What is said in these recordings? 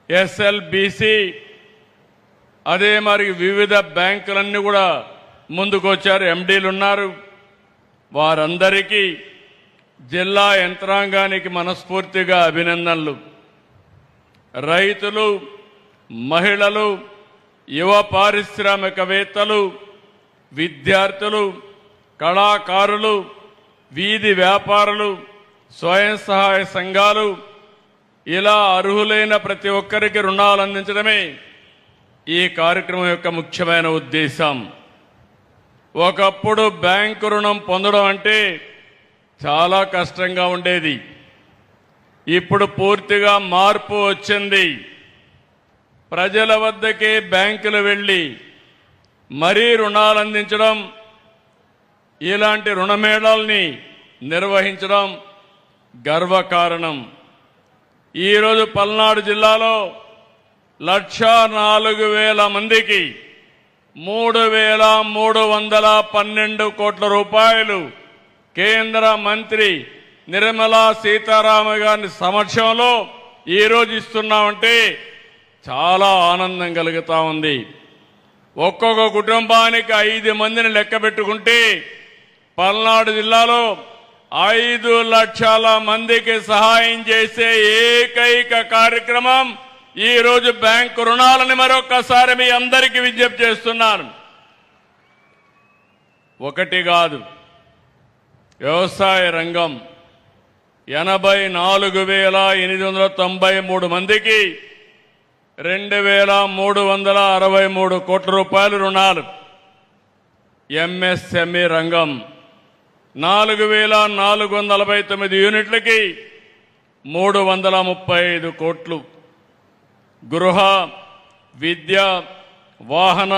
SLBC అదే మరి వివిధ బ్యాంకులన్నీ కూడా ముందుకొచ్చారు. ఎండీలు ఉన్నారు. వారందరికీ జిల్లా యంత్రాంగానికి మనస్ఫూర్తిగా అభినందనలు. రైతులు, మహిళలు, యువ పారిశ్రామికవేత్తలు, విద్యార్థులు, కళాకారులు, వీధి వ్యాపారులు, స్వయం సహాయ సంఘాలు ఇలా అర్హులైన ప్రతి ఒక్కరికి రుణాలు అందించడమే ఈ కార్యక్రమం యొక్క ముఖ్యమైన ఉద్దేశం. ఒకప్పుడు బ్యాంకు రుణం పొందడం అంటే చాలా కష్టంగా ఉండేది. ఇప్పుడు పూర్తిగా మార్పు వచ్చింది. ప్రజల వద్దకే బ్యాంకులు వెళ్ళి మరీ రుణాలు అందించడం, ఇలాంటి రుణమేళాల్ని నిర్వహించడం గర్వకారణం. ఈరోజు పల్నాడు జిల్లాలో 1,04,000 మందికి 3,312 కోట్ల రూపాయలు కేంద్ర మంత్రి నిర్మలా సీతారామన్ గారి సమక్షంలో ఈరోజు ఇస్తున్నామంటే చాలా ఆనందం కలుగుతా ఉంది. ఒక్కొక్క కుటుంబానికి 5 మందిని లెక్క పెట్టుకుంటే పల్నాడు జిల్లాలో 5 లక్షల మందికి సహాయం చేసే ఏకైక కార్యక్రమం ఈరోజు బ్యాంకు రుణాలని మరొక్కసారి మీ అందరికీ విజ్ఞప్తి చేస్తున్నాను. ఒకటి కాదు, వ్యవసాయ రంగం 84,893 మందికి 2,363 కోట్ల రూపాయలు రుణాలు. ఎంఎస్ఎంఈ రంగం 4,449 యూనిట్లకి 335 కోట్లు. గృహ, విద్య, వాహన,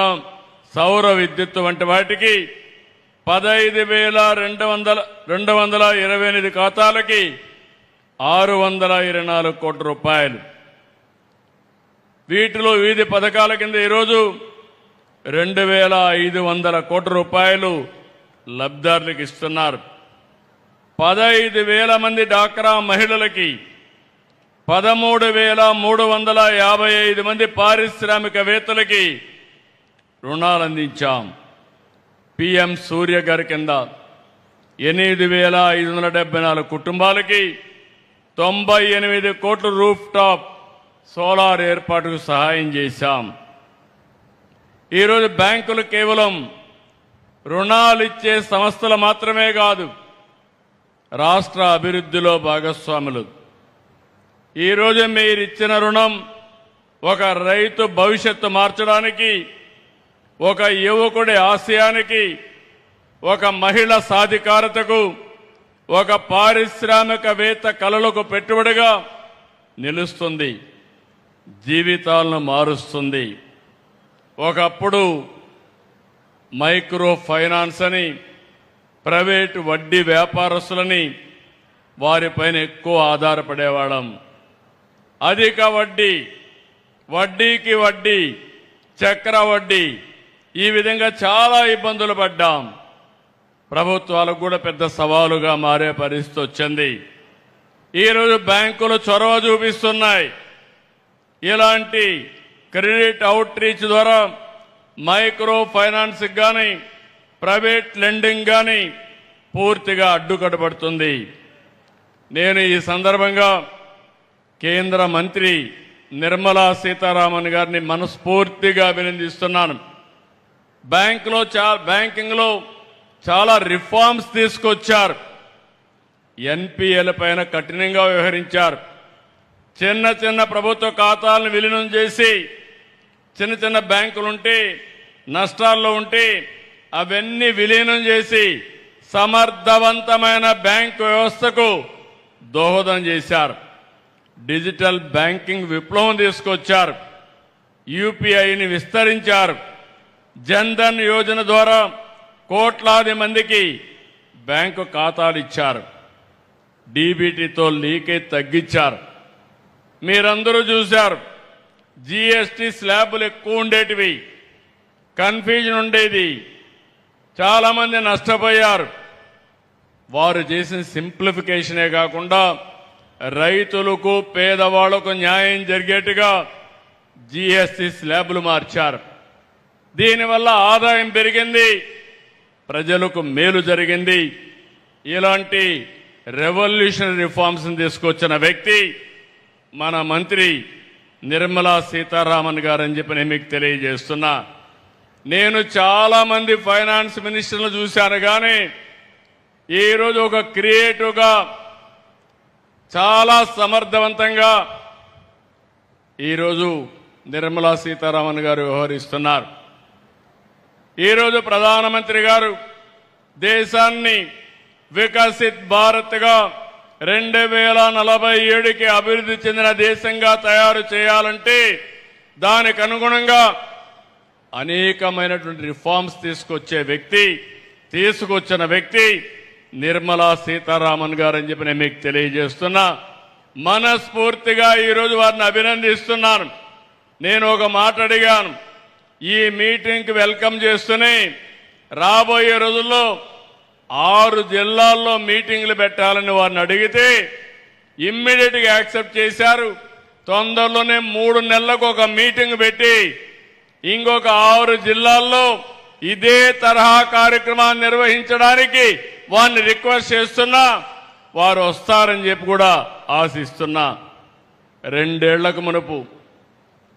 సౌర విద్యుత్ వంటి వాటికి 15,228 ఖాతాలకి 624 కోట్ల రూపాయలు. వీటిలో వివిధ పథకాల కింద ఈరోజు 2,500 కోట్ల రూపాయలు లబ్ధిదారులకు ఇస్తున్నారు. 15,000 మంది డాక్రా మహిళలకి, 13,355 మంది పారిశ్రామికవేత్తలకి రుణాలు అందించాం. పిఎం సూర్య గారి కింద 8,574 కుటుంబాలకి 98 కోట్ల రూఫ్ టాప్ సోలార్ ఏర్పాటుకు సహాయం చేశాం. ఈరోజు బ్యాంకులు కేవలం రుణాలు ఇచ్చే సంస్థలు మాత్రమే కాదు, రాష్ట్ర అభివృద్ధిలో భాగస్వాములు. ఈరోజు మీరు ఇచ్చిన రుణం ఒక రైతు భవిష్యత్తు మార్చడానికి, ఒక యువకుడి ఆశయానికి, ఒక మహిళ సాధికారతకు, ఒక పారిశ్రామికవేత్త కలలకు పెట్టుబడిగా నిలుస్తుంది, జీవితాలను మారుస్తుంది. ఒకప్పుడు మైక్రో ఫైనాన్స్ అని ప్రైవేటు వడ్డీ వ్యాపారస్తులని వారిపైన ఎక్కువ ఆధారపడేవాళ్ళం. అధిక వడ్డీ, వడ్డీకి వడ్డీ, చక్ర వడ్డీ, ఈ విధంగా చాలా ఇబ్బందులు పడ్డాం. ప్రభుత్వాలకు కూడా పెద్ద సవాలుగా మారే పరిస్థితి వచ్చింది. ఈరోజు బ్యాంకులు చొరవ చూపిస్తున్నాయి. ఇలాంటి క్రెడిట్ అవుట్ రీచ్ ద్వారా మైక్రో ఫైనాన్స్ కానీ ప్రైవేట్ లెండింగ్ కానీ పూర్తిగా అడ్డుకట్టబడుతుంది. నేను ఈ సందర్భంగా కేంద్ర మంత్రి నిర్మలా సీతారామన్ గారిని మనస్ఫూర్తిగా అభినందిస్తున్నాను. బ్యాంకింగ్లో చాలా రిఫార్మ్స్ తీసుకొచ్చారు. ఎన్పిఎల పైన కఠినంగా వ్యవహరించారు. చిన్న చిన్న ప్రభుత్వ ఖాతాలను విలీనం చేసి చిన్న చిన్న బ్యాంకులుంటే నష్టాల్లో ఉంటే అవన్నీ విలీనం చేసి సమర్థవంతమైన బ్యాంకు వ్యవస్థకు దోహదం చేశారు. డిజిటల్ బ్యాంకింగ్ విప్లవం తీసుకొచ్చారు. యూపీఐని విస్తరించారు. జన్ధన్ యోజన ద్వారా కోట్లాది మందికి బ్యాంకు ఖాతాలు ఇచ్చారు. డీబీటీతో లీకేజ్ తగ్గించారు. మీరందరూ చూశారు, జీఎస్టీ స్లాబులు ఎక్కువ ఉండేటివి, కన్ఫ్యూజన్ ఉండేది, చాలామంది నష్టపోయారు. వారు చేసిన సింప్లిఫికేషనే కాకుండా రైతులకు పేదవాళ్లకు న్యాయం జరిగేట్టుగా జీఎస్టీ స్లాబులు మార్చారు. దీనివల్ల ఆదాయం పెరిగింది, ప్రజలకు మేలు జరిగింది. ఇలాంటి రెవల్యూషనరీ రిఫార్మ్స్ తీసుకొచ్చిన వ్యక్తి మన మంత్రి నిర్మలా సీతారామన్ గారని చెప్పి నేను మీకు తెలియజేస్తున్నా. నేను చాలా మంది ఫైనాన్స్ మినిస్టర్లు చూశాను, కానీ ఈరోజు ఒక క్రియేటివ్గా చాలా సమర్థవంతంగా ఈరోజు నిర్మలా సీతారామన్ గారు వ్యవహరిస్తున్నారు. ఈరోజు ప్రధానమంత్రి గారు దేశాన్ని వికసిత్ భారత్గా 2047కి అభివృద్ధి చెందిన దేశంగా తయారు చేయాలంటే దానికి అనుగుణంగా అనేకమైనటువంటి రిఫార్మ్స్ తీసుకొచ్చిన వ్యక్తి నిర్మలా సీతారామన్ గారు అని చెప్పి నేను మీకు తెలియజేస్తున్నా. మనస్ఫూర్తిగా ఈరోజు వారిని అభినందిస్తున్నాను. నేను ఒక మాట అడిగాను, ఈ మీటింగ్కి వెల్కమ్ చేస్తూనే రాబోయే రోజుల్లో 6 జిల్లాల్లో మీటింగ్లు పెట్టాలని వారిని అడిగితే ఇమ్మీడియట్గా యాక్సెప్ట్ చేశారు. తొందరలోనే 3 నెలలకు ఒక మీటింగ్ పెట్టి ఇంకొక 6 జిల్లాల్లో ఇదే తరహా కార్యక్రమాన్ని నిర్వహించడానికి వారిని రిక్వెస్ట్ చేస్తున్నా. వారు వస్తారని చెప్పి కూడా ఆశిస్తున్నా. 2 ఏళ్లకు మునుపు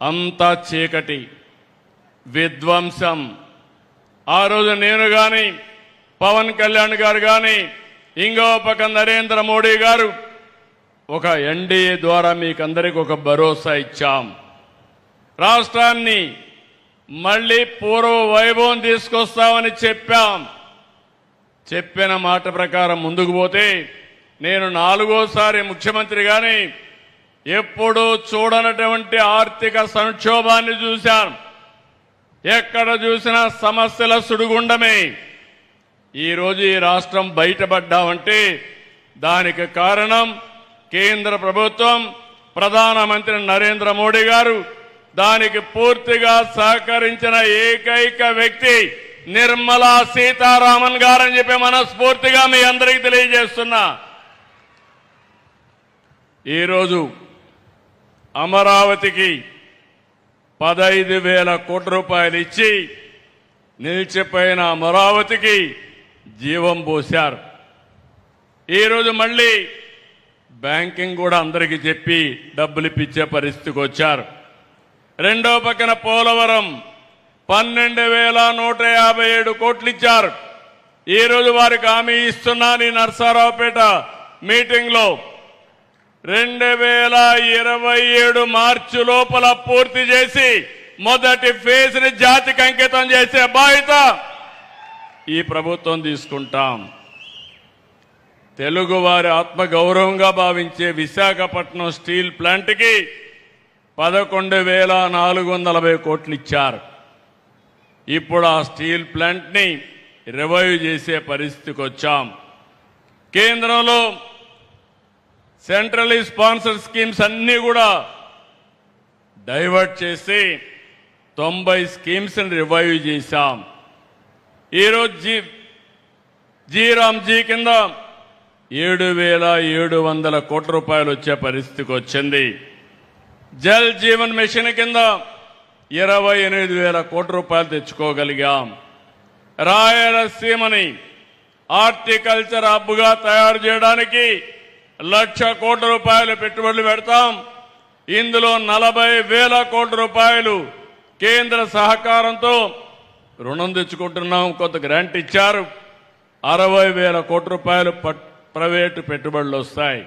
అంతా చీకటి, విధ్వంసం. ఆ రోజు నేను కానీ, పవన్ కళ్యాణ్ గారు కానీ, ఇంకో పక్క నరేంద్ర మోడీ గారు ఒక ఎన్డీఏ ద్వారా మీకందరికీ ఒక భరోసా ఇచ్చాం. రాష్ట్రాన్ని మళ్లీ పూర్వ వైభవం తీసుకొస్తామని చెప్పాం. చెప్పిన మాట ప్రకారం ముందుకు పోతే నేను 4వసారి ముఖ్యమంత్రిగానే ఎప్పుడూ చూడనటువంటి ఆర్థిక సంక్షోభాన్ని చూశాను. ఎక్కడ చూసినా సమస్యల సుడిగుండమే. ఈరోజు ఈ రాష్ట్రం బయటపడ్డామంటే దానికి కారణం కేంద్ర ప్రభుత్వం, ప్రధానమంత్రి నరేంద్ర మోడీ గారు. దానికి పూర్తిగా సహకరించిన ఏకైక వ్యక్తి నిర్మలా సీతారామన్ గారని చెప్పి మనస్ఫూర్తిగా మీ అందరికీ తెలియజేస్తున్నా. ఈరోజు అమరావతికి 15,000 కోట్ల రూపాయలు ఇచ్చి నిలిచిపోయిన అమరావతికి జీవం పోశారు. ఈరోజు మళ్ళీ బ్యాంకింగ్ కూడా అందరికీ చెప్పి డబ్బులు ఇప్పించే పరిస్థితికి వచ్చారు. రెండో పక్కన పోలవరం 12,157 కోట్లు ఇచ్చారు. ఈరోజు వారికి హామీ ఇస్తున్నాను. ఈ నర్సారావుపేట మీటింగ్లో 2027 మార్చి లోపల పూర్తి చేసి మొదటి ఫేజ్ ని జాతికి అంకితం చేసే బాధ్యత ఈ ప్రభుత్వం తీసుకుంటాం. తెలుగువారి ఆత్మగౌరవంగా భావించే విశాఖపట్నం స్టీల్ ప్లాంట్కి 11,440 కోట్లు ఇచ్చారు. ఇప్పుడు ఆ స్టీల్ ప్లాంట్ని రివైవ్ చేసే పరిస్థితికి వచ్చాం. కేంద్రంలో సెంట్రలీ స్పాన్సర్ స్కీమ్స్ అన్ని కూడా డైవర్ట్ చేసి 90 స్కీమ్స్ రివైవ్ చేశాం. ఈరోజు జీరామ్జీ కింద 7,700 కోట్ల రూపాయలు వచ్చే పరిస్థితికి వచ్చింది. జల్ జీవన్ మిషన్ కింద 28,000 కోట్ల రూపాయలు తెచ్చుకోగలిగాం. రాయలసీమని హార్టికల్చర్ హబ్గా తయారు చేయడానికి 1,00,000 కోట్ల రూపాయలు పెట్టుబడులు పెడతాం. ఇందులో 40,000 కోట్ల రూపాయలు కేంద్ర సహకారంతో రుణం తెచ్చుకుంటున్నాం. కొంత గ్రాంట్ ఇచ్చారు. 60,000 కోట్ల రూపాయలు ప్రైవేటు పెట్టుబడులు వస్తాయి.